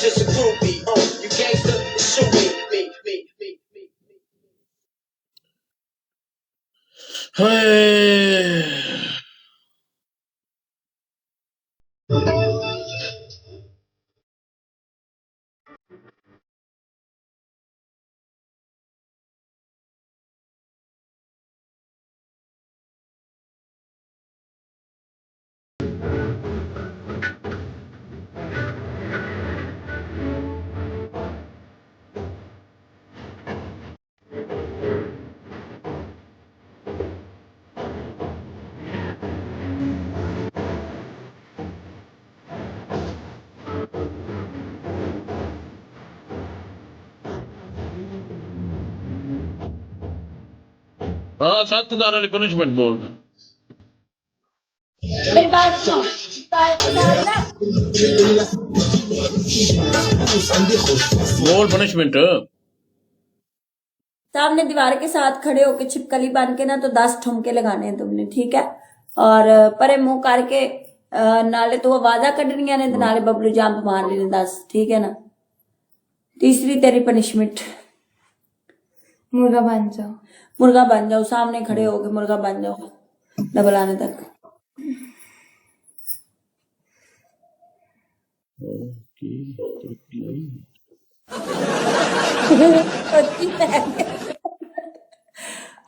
just a groupie. You gangster, shoot me. हाँ 7,000 वाली punishment बोल मेरी बात सुनो बोल पनिशमेंट सामने दीवार के साथ खड़े होके छिपकली बन के ना तो 10 ठुमके लगाने हैं तुमने, ठीक है? और परे मुंह करके नाले तो आवाजा कढ़निया ने नाले बबलू जंप मारने ने 10, ठीक है ना? तीसरी तेरी पनिशमेंट मुर्गा बन जाओ। मुर्गा बन जाओ, सामने खड़े होके मुर्गा बन जाओ डबल आने तक।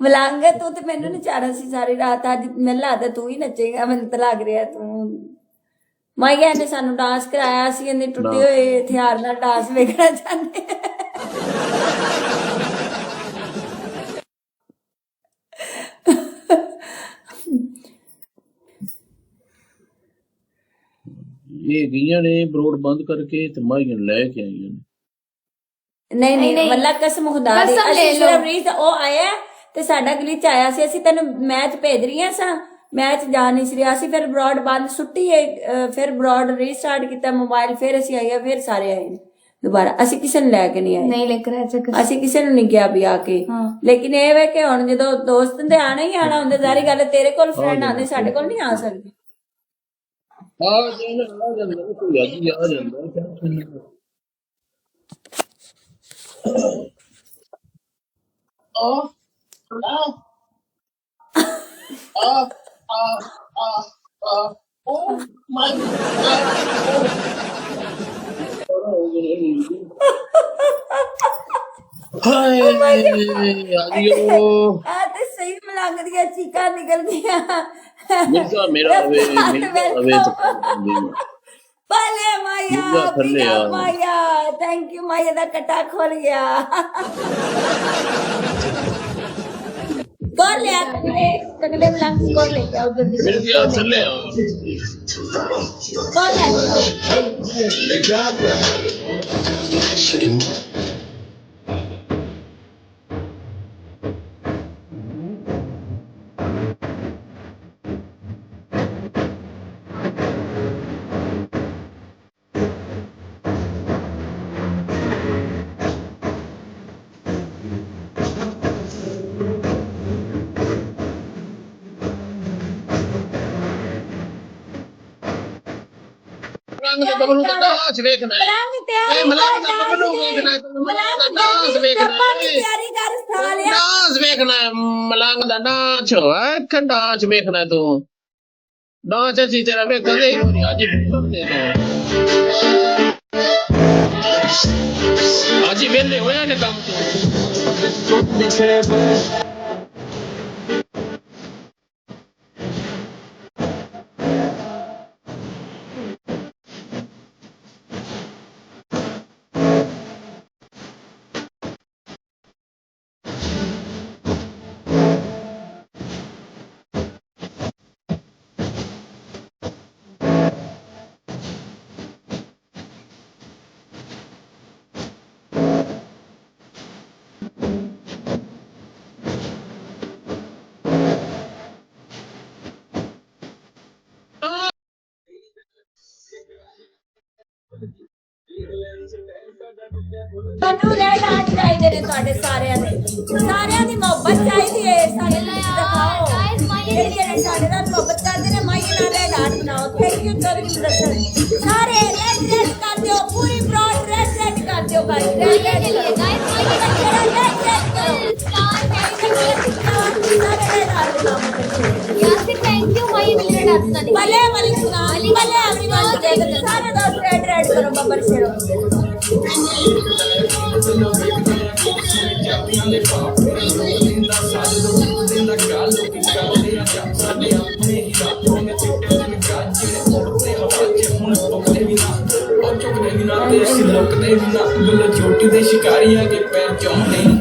ਮਲੰਗ ਤੂੰ ਤੇ ਮੈਨੂੰ ਨਚਾਣਾ ਸੀ ਸਾਰੀ ਰਾਤ, ਅੱਜ ਮੈਨੂੰ ਲੱਗਦਾ ਤੂੰ ਹੀ ਨੱਚੇਗਾ, ਮੈਨੂੰ ਤਾਂ ਲੱਗ ਰਿਹਾ ਤੂੰ। ਮਾਈਆ ਨੇ ਸਾਨੂੰ ਡਾਂਸ ਕਰਾਇਆ ਸੀ, ਇਹਨੇ ਟੁੱਟੇ ਹੋਏ ਹਥਿਆਰ ਨਾਲ ਡਾਂਸ ਵੇਖਣਾ ਚਾਹੁੰਦੇ। ये गईया ने ब्रोड बंद करके ते माइयां लेके आईयां ਨਹੀਂ ਨਹੀਂ ਵੱਲਾ ਕਸਮ ਖੁਦਾ ਦੀ, ਅਸੀਂ ਸਿਰਫ ਰੀਤ ਉਹ ਆਇਆ ਤੇ ਸਾਡਾ ਗਲੀਚ ਆਇਆ ਸੀ, ਅਸੀਂ ਤੈਨੂੰ ਮੈਚ ਭੇਜ ਰਹੀਆਂ ਸਾਂ, ਮੈਚ ਜਾ ਨਹੀਂ ਸੀ ਰਿਹਾ ਸੀ, ਫਿਰ ਬ੍ਰੌਡ ਬੰਦ ਸੁੱਟੀ ਹੈ, ਫਿਰ ਬ੍ਰੌਡ ਰੀਸਟਾਰਟ ਕੀਤਾ ਮੋਬਾਈਲ, ਫਿਰ ਅਸੀਂ ਆਏ, ਫਿਰ ਸਾਰੇ ਆਏ ਨੇ ਦੁਬਾਰਾ, ਅਸੀਂ ਕਿਸੇ ਨੂੰ ਲੈ ਕੇ ਨਹੀਂ ਆਏ, ਨਹੀਂ ਲੈ ਕੇ ਅਸੀਂ ਕਿਸੇ ਨੂੰ ਨਹੀਂ ਕਿਹਾ ਵੀ ਆ ਕੇ। ਲੇਕਿਨ ਇਹ ਵੇ ਕਿ ਹੁਣ ਜਦੋਂ ਦੋਸਤ ਦੇ ਆਣਾ ਹੀ ਆਣਾ ਹੁੰਦਾ, ਸਾਰੀ ਗੱਲ ਤੇਰੇ ਕੋਲ ਫਰੈਂਡ ਆਉਂਦੇ, ਸਾਡੇ ਕੋਲ ਨਹੀਂ ਆ ਸਕਦੇ। ਸਹੀ ਮਲੰਗ ਦੀਆਂ ਚੀਕਾਂ ਨਿਕਲ ਗਈਆਂ। ਭਲੇ ਮਾਇਆ ਮਾਇਆ, ਥੈਂਕ ਯੂ ਮਾਇਆ ਦਾ ਕਟਾ ਖੋਲ ਗਿਆ। कौन ले अगले मलंग कौन लेके आओ जल्दी कौन है? डांस देखना है, मलंग दा नाच डांस वेखना तू, डांस अच्छी तेरा वेखा दे आज वेले होया ने काम ਮੈਨੂੰ ਰੈਡ ਹਾਰਟ ਚਾਹੀਦੇ ਨੇ ਤੁਹਾਡੇ ਸਾਰਿਆਂ ਦੀ ਮੁਹੱਬਤ ਚਾਹੀਦੀ ਹੈ, ਸਾਡੇ ਲਈ ਦਿਖਾਓ ਜਿਹੜੇ ਸਾਡੇ ਨਾਲ ਮੁਹੱਬਤ ਕਰਦੇ ਨੇ, ਮਾਈ ਨਾਲ ਰੈਡ ਹਾਰਟ ਬਣਾਓ। ਥੈਂਕ ਯੂ ਸਾਰੇ ਰੈਡ ਕਰ ਦਿਓ, ਪੂਰੀ ਬ੍ਰੌਡ भाई रेड रेड भले वाली सुना भले एवरीवन सारे दोस्त रेड रेड करो बब्बर शेरो छोटी दे शिकारियां के पैर क्यों नहीं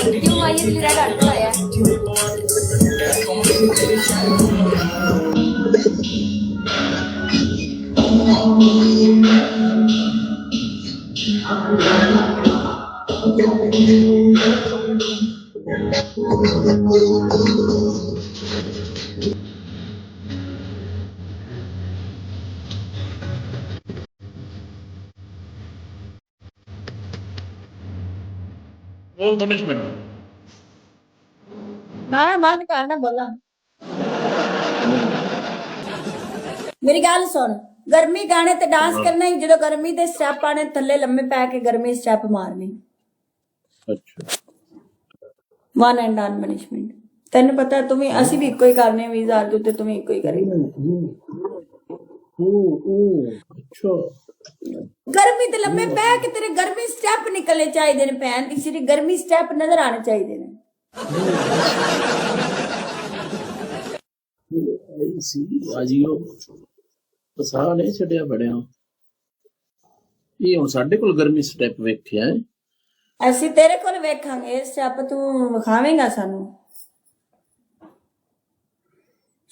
थैंक यू भाई ये रेड आर्ट आया वो पनिशमेंट मैं मन करना बोला मेरी गल सुन गर्मी गाने ते डांस करना ही जो गर्मी दे स्टेप आने थल्ले लम्बे पै के गर्मी स्टेप मारनी अच्छा वन एंड डन पनिशमेंट तेन पता तुम असि भी इको ही करने वीजा अर्जू ते तुम इको ही करी अच्छा गर्मी ते लम्बे पै के तेरे गर्मी स्टेप निकलने चाहिए ने भैन दी सिरी गर्मी स्टेप नजर आने चाहिए ने ਸੀ ਆਜੀਓ ਪਸਾ ਨਹੀਂ ਛੱਡਿਆ ਬੜਿਆ ਇਹ ਹੁਣ ਸਾਡੇ ਕੋਲ ਗਰਮੀ ਸਟੈਪ ਵੇਖਿਆ ਹੈ ਅਸੀਂ ਤੇਰੇ ਕੋਲ ਵੇਖਾਂਗੇ ਸਟੈਪ ਤੂੰ ਵਿਖਾਵੇਂਗਾ ਸਾਨੂੰ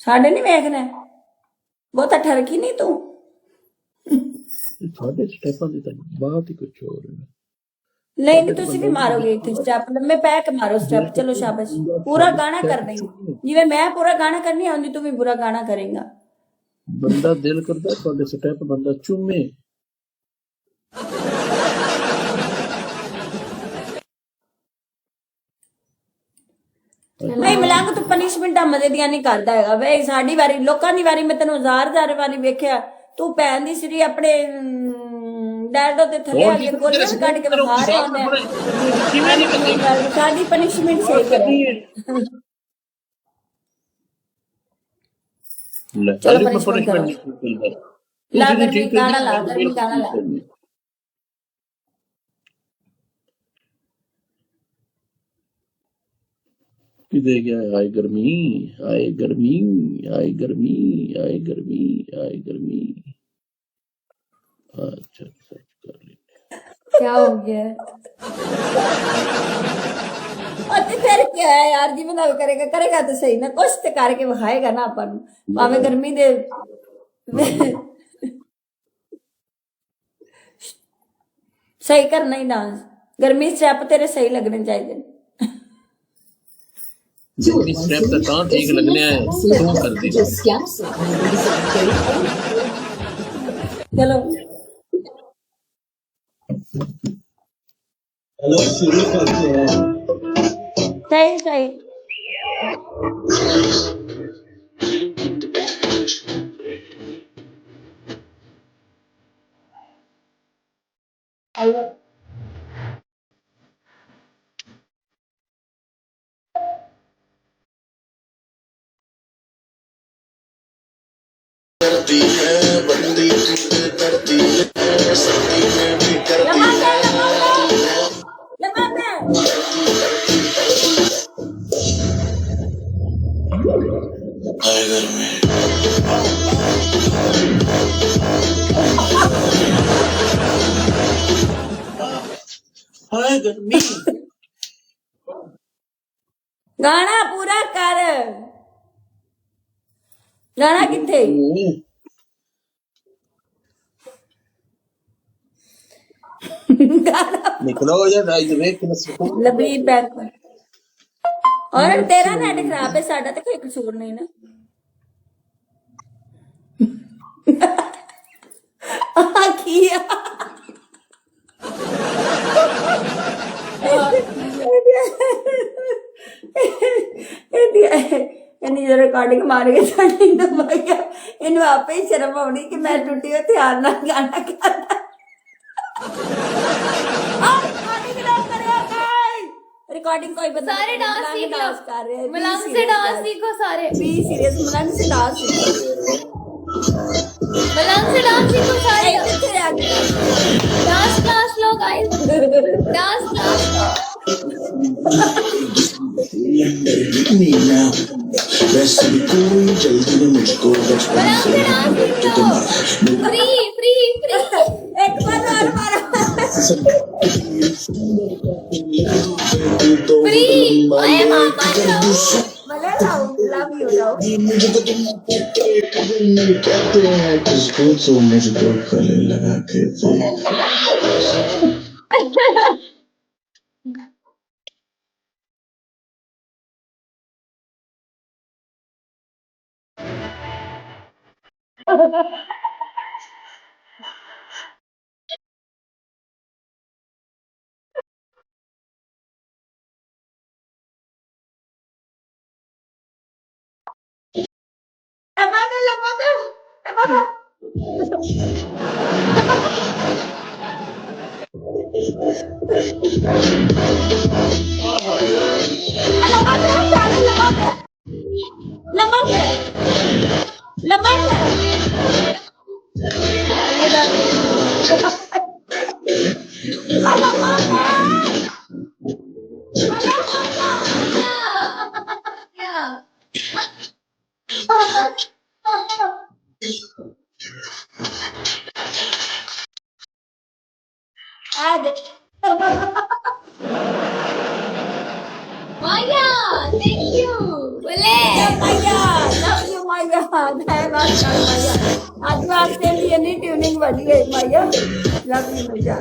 ਸਾਡੇ ਨਹੀਂ ਵੇਖਣਾ ਬਹੁਤਾ ਠਰਕੀ ਨਹੀਂ ਤੂੰ ਤੁਹਾਡੇ ਸਟੈਪਾਂ ਦੀ ਤਾਂ ਬਾਤ ਹੀ ਕੁਝ ਹੋਰ ਹੈ नहीं नहीं तुसी भी मारोगे इतने स्टेप लम्बे पै के मारो स्टेप चलो शाबाश पूरा गाना कर देंगे जिਵੇਂ मैं पूरा गाना करनी आउंदी तू भी पूरा गाना करेगा ਬੰਦਾ ਦਿਲ ਕਰਦਾ ਤੁਹਾਡੇ ਸਟੈਪ ਬੰਦਾ ਚੁੰਮੇ ਨਹੀਂ ਮਲੰਗ ਤੂੰ ਪਨਿਸ਼ਮੈਂਟਾਂ ਮਜ਼ੇ ਦੀਆਂ ਨਹੀਂ ਕਰਦਾ ਹੈਗਾ ਵੇ ਸਾਡੀ ਵਾਰੀ ਲੋਕਾਂ ਦੀ ਵਾਰੀ ਮੈਂ ਤੈਨੂੰ ਹਜ਼ਾਰ ਵਾਰੀ ਵੇਖਿਆ ਤੂੰ ਭੈਣ ਦੀ ਸਿਰੀ ਆਪਣੇ ਡੈਡੋ ਤੇ ਥੱਲੇ ਆ ਕੇ ਗੋਲੀਆਂ ਕੱਢ ਕੇ ਵਿਖਾ ਰਿਹਾ ਹੁੰਦਾ ਕਿਵੇਂ ਨਹੀਂ ਕਰਦੀ ਸਾਡੀ ਪਨਿਸ਼ਮੈਂਟ ਸਹੀ ਕਰੇ ਲੈ ਚਲੋ ਮੈਂ punishment punishment ਨਹੀਂ ਕਰਦਾ ਲਾ ਗਰਮੀ ਗਾਣਾ ਲਾ ਗਰਮੀ ਗਾਣਾ ਲਾ ਕਿਦੇ ਗਿਆ ਆਏ ਗਰਮੀ ਆਏ ਗਰਮੀ ਆਏ ਗਰਮੀ ਆਏ ਗਰਮੀ ਆਏ ਗਰਮੀ अच्छा कर लेते क्या हो गया और फिर क्या है यार जी बना करेगा तो सही ना कुछ तो करके विखाएगा ना अपन भावे गर्मी दे सही करना ही डांस गर्मी स्टेप तेरे सही लगने चाहिए गर्मी स्टेप तो कहाँ ठीक लगने हैं तू कर दी चलो हेलो शुरू करते हैं सही सही करती है बंदी करती है सर्दी में भी करती है हाय गर्मी हाय गर्मी गाना पूरा कर गाना किथे निकलो यार राइज देख के सुकून लबीब बैक पर और तेरा नेट खराब है साडा तो कोई कसूर नहीं ना किया इन्नी रिकॉर्डिंग मार के तो भैया ਮੈਨੂੰ ਆਪੇ ਹੀ ਸ਼ਰਮ ਆਉਣੀ ਕਿ ਮੈਂ ਟੁੱਟੀ ਹੋਈ ਧਿਆਨ ਨਾਲ ਗਾਣਾ ਗਾਣਾ रिकॉर्डिंग कोई बता सारे डांस सीख लो कर रहे हैं मलंग से डांस सीखो सारे बी सीरियस मलंग से डांस मलंग से डांस सीखो सारे कितने आगे डांस क्लास लो गाइस डांस क्लास लो नीला वैसे भी कोई जल्दी में मुझको बचपन मलंग से से डांस सीख लो फ्री फ्री फ्री एक बार और मारो फ्री ओए मामा लो मलंग लव यू लव मुझे तो तुम कहते हैं किसको तो मुझको गले लगा के देख माया थैंक यू बोले Maya love you Maya thank God Maya आज वास्ते लिए नहीं ट्यूनिंग बड़ी है माया लव यू माया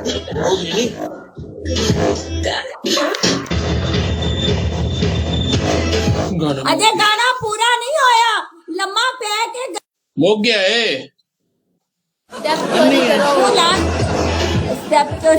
गाना अजय गाना पूरा नहीं होया लम्मा पै के मुक गया है स्टेप चोरी करो स्टेप तो